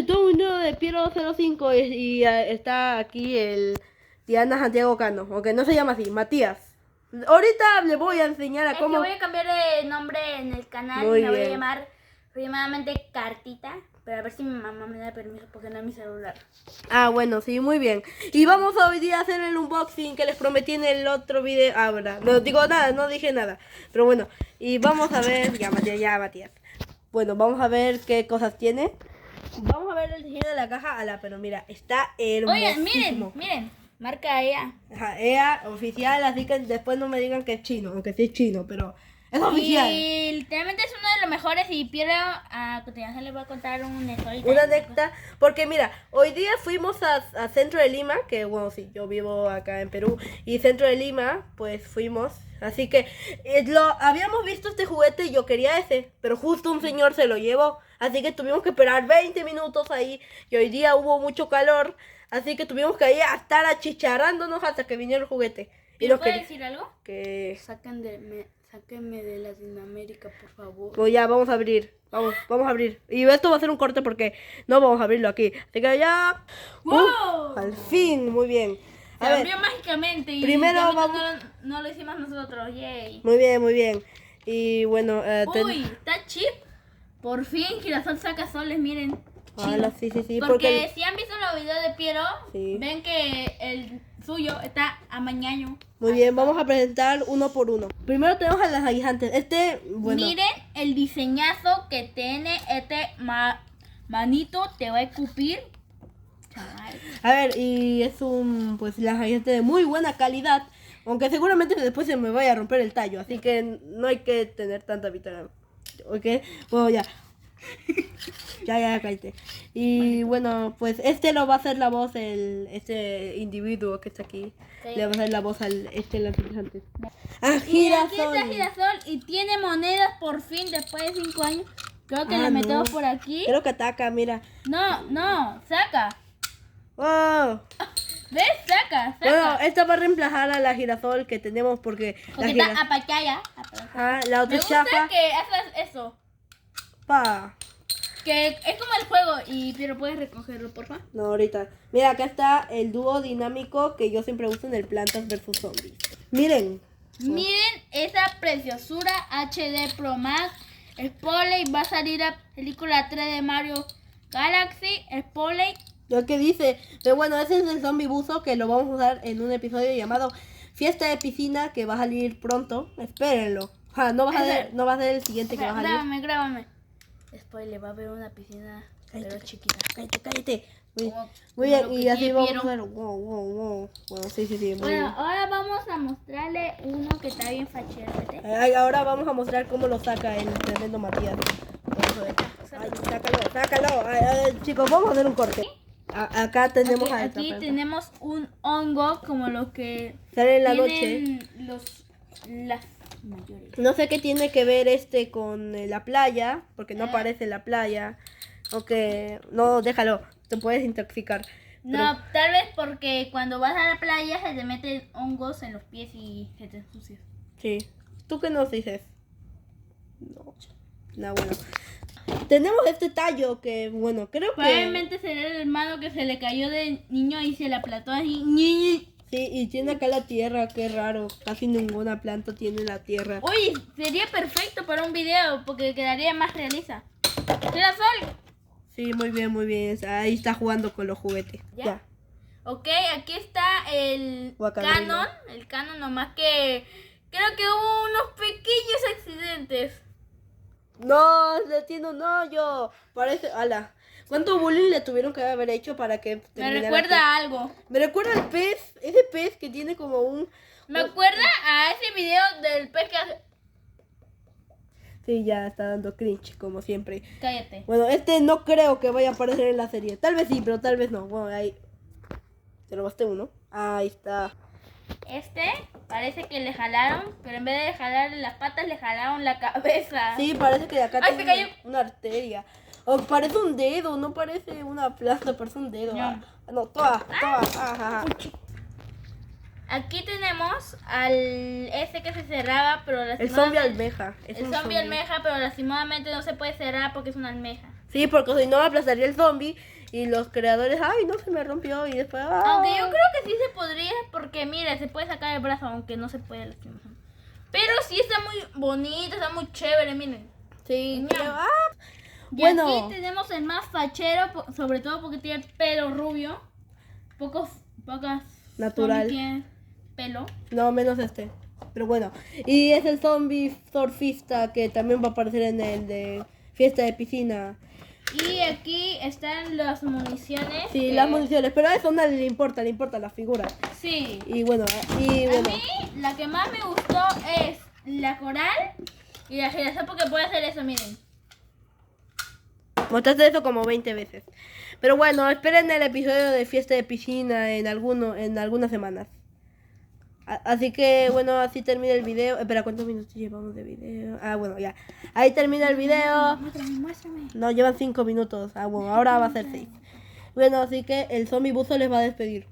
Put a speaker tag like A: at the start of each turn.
A: presentó un video de Piero 05 y está aquí el Diana Santiago Cano, aunque no se llama así, Matías. Ahorita le voy a enseñar a cómo...
B: Es que voy a cambiar de nombre en el canal
A: Muy
B: y me voy a
A: bien.
B: llamar aproximadamente Cartita, pero a ver si mi mamá me da permiso porque no es mi celular.
A: Ah, bueno, sí, muy bien. Y vamos a hoy día a hacer el unboxing que les prometí en el otro video. Ah, verdad, no digo nada, no dije nada. Pero bueno, y vamos a ver... Matías. Bueno, vamos a ver qué cosas tiene. Vamos a ver el diseño de la caja. Pero mira, está hermosísimo.
B: Oigan, miren, marca EA.
A: Ajá, EA oficial, así que después no me digan que es chino, aunque sí es chino, pero es oficial.
B: Y literalmente es uno de los mejores y Piero a continuación les voy a contar una historia.
A: Una anécdota, porque mira, hoy día fuimos a Centro de Lima, que bueno, sí, yo vivo acá en Perú, y Centro de Lima, pues fuimos, así que habíamos visto este juguete y yo quería ese, pero justo un señor se lo llevó, así que tuvimos que esperar 20 minutos ahí, y hoy día hubo mucho calor, así que tuvimos que ir a estar achicharrándonos hasta que viniera el juguete. Y
B: ¿Pero
A: lo
B: puedo
A: que...
B: decir algo?
A: que...
B: Sáquenme de Latinoamérica, por favor.
A: Pues ya, vamos a abrir. Vamos a abrir. Y esto va a ser un corte porque no vamos a abrirlo aquí. Así que ya.
B: ¡Wow!
A: Al fin, muy bien.
B: Se
A: A ver,
B: abrió mágicamente y
A: primero
B: literalmente
A: vamos-
B: no lo hicimos nosotros. Yay.
A: muy bien, muy bien. Y bueno,
B: Uy, está chip. Por fin Girasol saca soles, miren.
A: hola, sí,
B: Porque si han visto los videos de Piero,
A: Sí.
B: ven que el suyo está amañaño.
A: muy bien, vamos a presentar uno por uno. Primero tenemos a las aguijantes. Bueno,
B: Miren el diseñazo que tiene este manito, te va a escupir. Chaval.
A: a ver, y es pues las aguijantes de muy buena calidad. Aunque seguramente después se me vaya a romper el tallo. Así que no hay que tener tanta vitalidad. ¿Ok? Bueno, ya. Ya, cállate. Y bueno, pues lo va a hacer la voz este individuo que está aquí.
B: Sí.
A: Le va a hacer la voz al lanzante. ¡Ah,
B: Y aquí
A: Girasol!
B: está Girasol y tiene monedas por fin después de 5 años. Creo que le metemos
A: no.
B: por aquí.
A: Creo que ataca, mira.
B: No, saca.
A: ¡Oh!
B: ¿Ves? Saca.
A: Bueno, esta va a reemplazar a la Girasol que tenemos porque
B: Porque está apachaya.
A: Ajá, la
B: Me
A: otra
B: gusta
A: chafa.
B: que hagas eso.
A: Pa.
B: Que es como el juego y pero puedes recogerlo, porfa.
A: No, ahorita. Mira, acá está el dúo dinámico que yo siempre uso en el Plantas vs Zombies. Miren.
B: Miren esa preciosura HD Pro Max. Spoiler, va a salir la película 3 de Mario Galaxy. Spoiler.
A: Lo que dice, pero bueno, ese es el zombie buzo que lo vamos a usar en un episodio llamado Fiesta de Piscina que va a salir pronto. Espérenlo. No va a ser el siguiente que va a salir.
B: Grábame. Spoiler, va a haber una piscina pero chiquita.
A: Cállate. Muy
B: Como
A: bien,
B: lo que
A: y así
B: tiene
A: vamos a
B: Piero.
A: hacer. Wow. Bueno, sí, muy bien.
B: Bueno, ahora vamos a mostrarle uno que está bien fachete.
A: Ahora vamos a mostrar cómo lo saca el tremendo Matías. Vamos a ver. Ay, sácalo. Ay, chicos, vamos a hacer un corte. Acá tenemos a esta
B: Aquí
A: persona.
B: tenemos un hongo como los que
A: Sale en la noche.
B: tienen las mayores.
A: No sé qué tiene que ver con la playa, porque no aparece en la playa. Aunque, no, déjalo, te puedes intoxicar.
B: No, tal vez porque cuando vas a la playa se te meten hongos en los pies y se te ensucias.
A: Sí. ¿Tú qué nos dices? No, bueno. Tenemos este tallo que, bueno, creo que...
B: Probablemente será el hermano que se le cayó de niño y se le aplató así. ¡Ñi!
A: Sí, y tiene acá la tierra, qué raro. Casi ninguna planta tiene la tierra.
B: Uy, sería perfecto para un video porque quedaría más realista. ¡Girasol!
A: Sí, muy bien. Ahí está jugando con los juguetes.
B: ¿Ya? Ok, aquí está el
A: Guacamole.
B: El Canon, nomás que creo que hubo unos pequeños accidentes.
A: No, le tiene un hoyo. Parece, ala. ¿Cuánto bullying le tuvieron que haber hecho para que
B: Me
A: terminara
B: recuerda
A: así?
B: a algo.
A: Me recuerda al pez, ese pez que tiene como un...
B: Me acuerda a ese video del pez que hace...
A: Sí, ya está dando cringe, como siempre.
B: Cállate.
A: Bueno, no creo que vaya a aparecer en la serie. Tal vez sí, pero tal vez no. Bueno, ahí... Te lo basté uno. Ahí está.
B: Este parece que le jalaron, pero en vez de jalarle las patas, le jalaron la cabeza.
A: Sí, parece que de acá
B: ¡Ay,
A: tiene
B: se cayó!
A: una arteria. O parece un dedo, no parece una planta, parece un dedo.
B: No.
A: No, toda. Ajá.
B: Aquí tenemos al ese que se cerraba, pero
A: El zombie almeja. Es
B: El
A: un
B: zombie almeja, pero lastimadamente no se puede cerrar porque es una almeja.
A: Sí, porque si no aplastaría el zombie y los creadores, ay, no se me rompió y después...
B: Aunque yo creo que sí se podría, porque mira, se puede sacar el brazo, aunque no se puede lastimar. Pero sí está muy bonito, está muy chévere, miren.
A: Sí,
B: Ñam. Y
A: Bueno.
B: aquí tenemos el más fachero, sobre todo porque tiene pelo rubio. Pocas
A: Natural.
B: zombies tienen pelo.
A: No, menos este. Pero bueno. Y es el zombie surfista que también va a aparecer en el de fiesta de piscina.
B: Y aquí están las municiones.
A: Sí, las municiones. Pero a eso nadie le importa las figuras.
B: Sí.
A: Y bueno,
B: A mí, la que más me gustó es la coral y la girasol porque puede hacer eso, miren.
A: mostraste eso como 20 veces. Pero bueno, esperen el episodio de fiesta de piscina en algunas semanas. Así que bueno, así termina el video. Espera, ¿cuántos minutos llevamos de video? Ah, bueno, ya. Ahí termina el video.
B: Muéstrame.
A: No, llevan 5 minutos. Ah, bueno, ahora va a ser 6. Bueno, así que el zombie buzo les va a despedir.